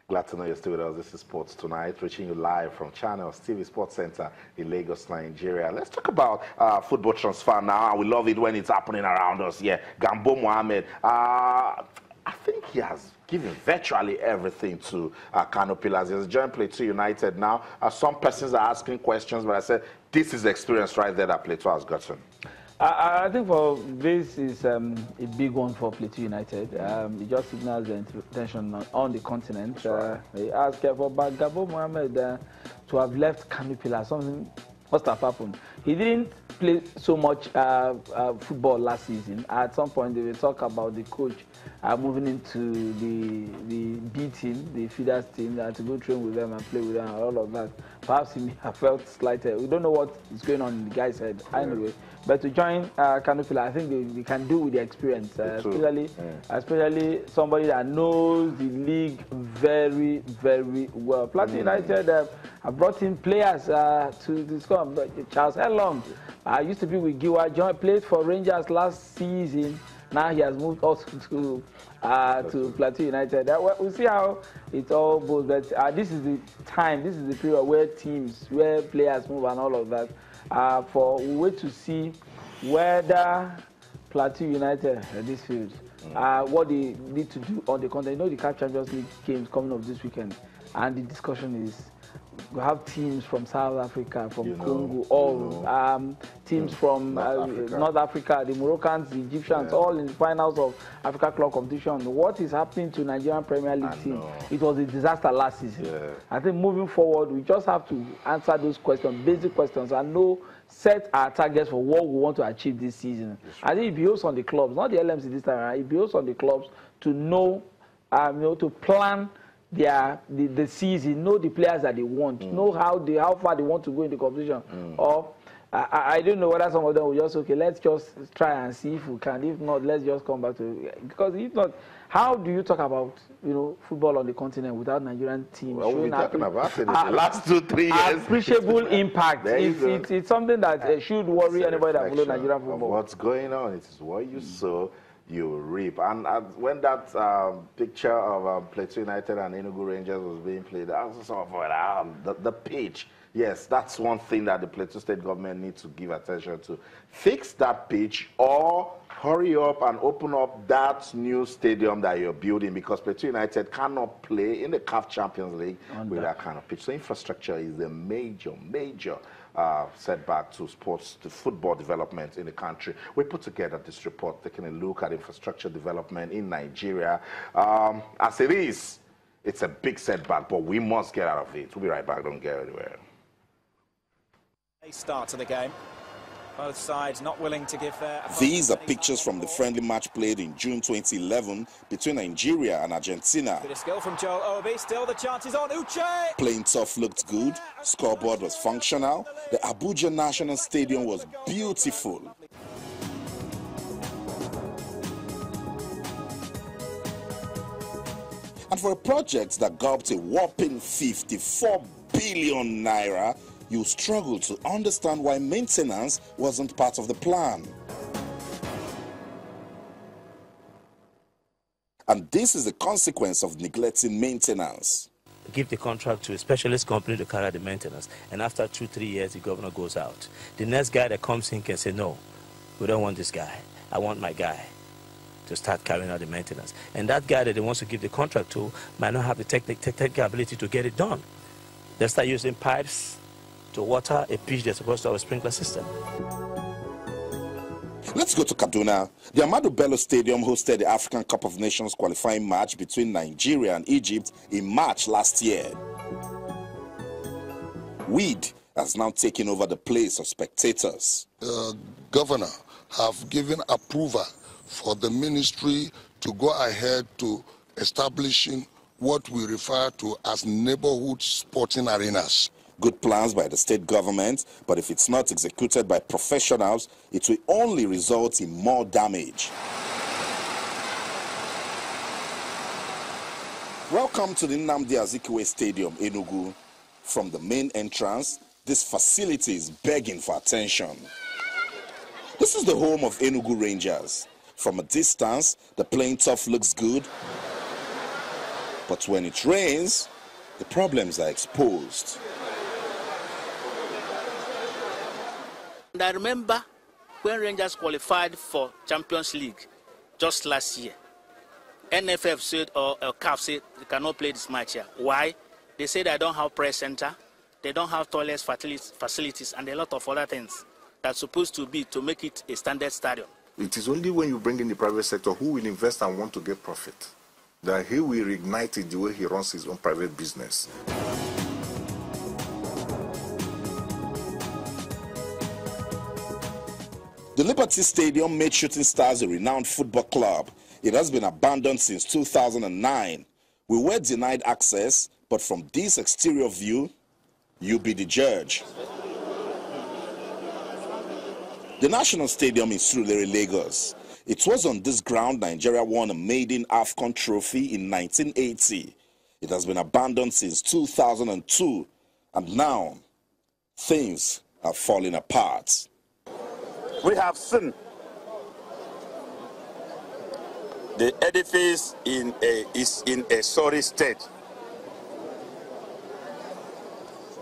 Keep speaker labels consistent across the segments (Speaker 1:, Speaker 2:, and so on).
Speaker 1: Glad to know you're still with us. This is Sports Tonight, reaching you live from Channels TV Sports Center in Lagos, Nigeria. Let's talk about football transfer now. We love it when it's happening around us. Yeah, Gambo Mohamed. I think he has given virtually everything to Kano Pillars. He has joined Plateau United now. Some persons are asking questions, but I said this is the experience right there that Plateau has gotten.
Speaker 2: I think this is a big one for Plateau United. It just signals the intention on the continent. They asked for Gambo Mohamed to have left Kano Pillars. Something must have happened. He didn't play so much football last season. At some point, they will talk about the coach moving into the B team, the feeders team, to go train with them and play with them and all of that. Perhaps he may have felt slighted. We don't know what is going on in the guy's head anyway. But to join Kano Pillars, I think they can do with the experience, especially somebody that knows the league very, very well. Plateau United have brought in players to score. Charles Elong used to be with Giwa, played for Rangers last season. Now he has moved also to Plateau United. We'll see how it all goes. But this is the time, this is the period where players move and all of that. We wait to see whether Plateau United this field, what they need to do on the continent. You know the CAF Champions League games coming up this weekend, and the discussion is we have teams from South Africa, from Congo, teams from North Africa, the Moroccans, the Egyptians, all in the finals of Africa Club competition. What is happening to Nigerian Premier League team? It was a disaster last season. I think moving forward, we just have to answer those questions, basic questions, and set our targets for what we want to achieve this season. I think it behoves on the clubs, not the LMC this time around. It behoves on the clubs to know, to plan the season, know the players that they want, know how far they want to go in the competition. Or I don't know whether some of them will just let's just try and see if we can. If not, let's just come back to it. Because if not, how do you talk about football on the continent without Nigerian teams?
Speaker 1: Well, we've been talking about it in the last 2-3 years.
Speaker 2: Appreciable impact. It's something that should worry anybody that follows Nigerian football.
Speaker 1: What's going on? It is what you sow, you reap. And when that picture of Plateau United and Enugu Rangers was being played, I was sort of the pitch. Yes, that's one thing that the Plateau State government needs to give attention to. Fix that pitch or hurry up and open up that new stadium that you're building, because Plateau United cannot play in the CAF Champions League with that kind of pitch. So infrastructure is a major setback to football development in the country. We put together this report taking a look at infrastructure development in Nigeria. As it is, it's a big setback, but we must get out of it. We'll be right back. Don't go anywhere.
Speaker 3: A start to the game. Both sides not willing to give their...
Speaker 4: These are pictures from the friendly match played in June 2011 between Nigeria and Argentina.
Speaker 3: Bit of skill from Joel Obi, still the chances on Uche!
Speaker 4: Playing tough looked good, scoreboard was functional, the Abuja National Stadium was beautiful. And for a project that gulped a whopping 54 billion naira, you struggle to understand why maintenance wasn't part of the plan. And this is the consequence of neglecting maintenance.
Speaker 5: Give the contract to a specialist company to carry out the maintenance, and after 2-3 years, the governor goes out. The next guy that comes in can say, no, we don't want this guy. I want my guy to start carrying out the maintenance. And that guy that they want to give the contract to might not have the technical ability to get it done. They start using pipes to water a pitch that's supposed to have a sprinkler system.
Speaker 4: Let's go to Kaduna. The Ahmadu Bello Stadium hosted the African Cup of Nations qualifying match between Nigeria and Egypt in March last year. Weed has now taken over the place of spectators.
Speaker 6: The governor have given approval for the ministry to go ahead to establishing what we refer to as neighborhood sporting arenas.
Speaker 4: Good plans by the state government, but if it's not executed by professionals, it will only result in more damage. Welcome to the Nnamdi Azikiwe Stadium, Enugu. From the main entrance, this facility is begging for attention. This is the home of Enugu Rangers. From a distance, the playing tough looks good. But when it rains, the problems are exposed.
Speaker 7: And I remember when Rangers qualified for Champions League just last year, NFF said, or CAF said, they cannot play this match here. Why? They say they don't have press center, they don't have toilets, facilities, and a lot of other things that's supposed to be to make it a standard stadium.
Speaker 8: It is only when you bring in the private sector who will invest and want to get profit that he will reignite it the way he runs his own private business.
Speaker 4: The Liberty Stadium made Shooting Stars a renowned football club. It has been abandoned since 2009. We were denied access, but from this exterior view, you be the judge. The National Stadium in Surulere, Lagos. It was on this ground Nigeria won a maiden AFCON trophy in 1980. It has been abandoned since 2002, and now things are falling apart.
Speaker 9: We have seen the edifice is in a sorry state.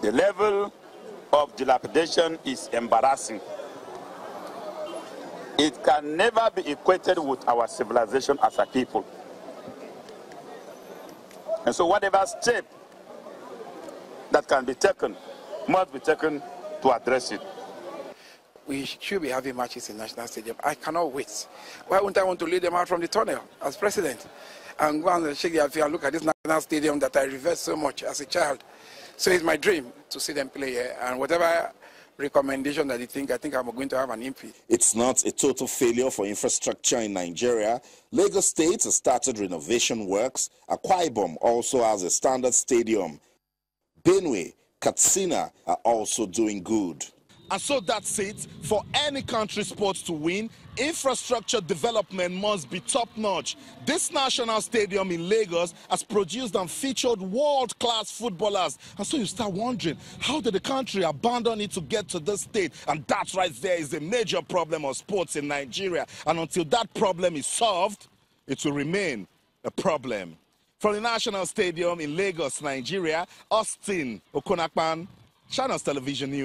Speaker 9: The level of dilapidation is embarrassing. It can never be equated with our civilization as a people. And so whatever step that can be taken must be taken to address it.
Speaker 10: We should be having matches in National Stadium. I cannot wait. Why wouldn't I want to lead them out from the tunnel as president and go and shake their feet and look at this National Stadium that I revered so much as a child? So it's my dream to see them play here, and whatever recommendation that you think, I think I'm going to have an input.
Speaker 4: It's not a total failure for infrastructure in Nigeria. Lagos State has started renovation works. Akwa Ibom also has a standard stadium. Benue, Katsina are also doing good. And so that's it. For any country sports to win, infrastructure development must be top-notch. This national stadium in Lagos has produced and featured world-class footballers. And so you start wondering, how did the country abandon it to get to this state? And that right there is a major problem of sports in Nigeria. And until that problem is solved, it will remain a problem. From the National Stadium in Lagos, Nigeria, Austin Okonakpan, Channels Television News.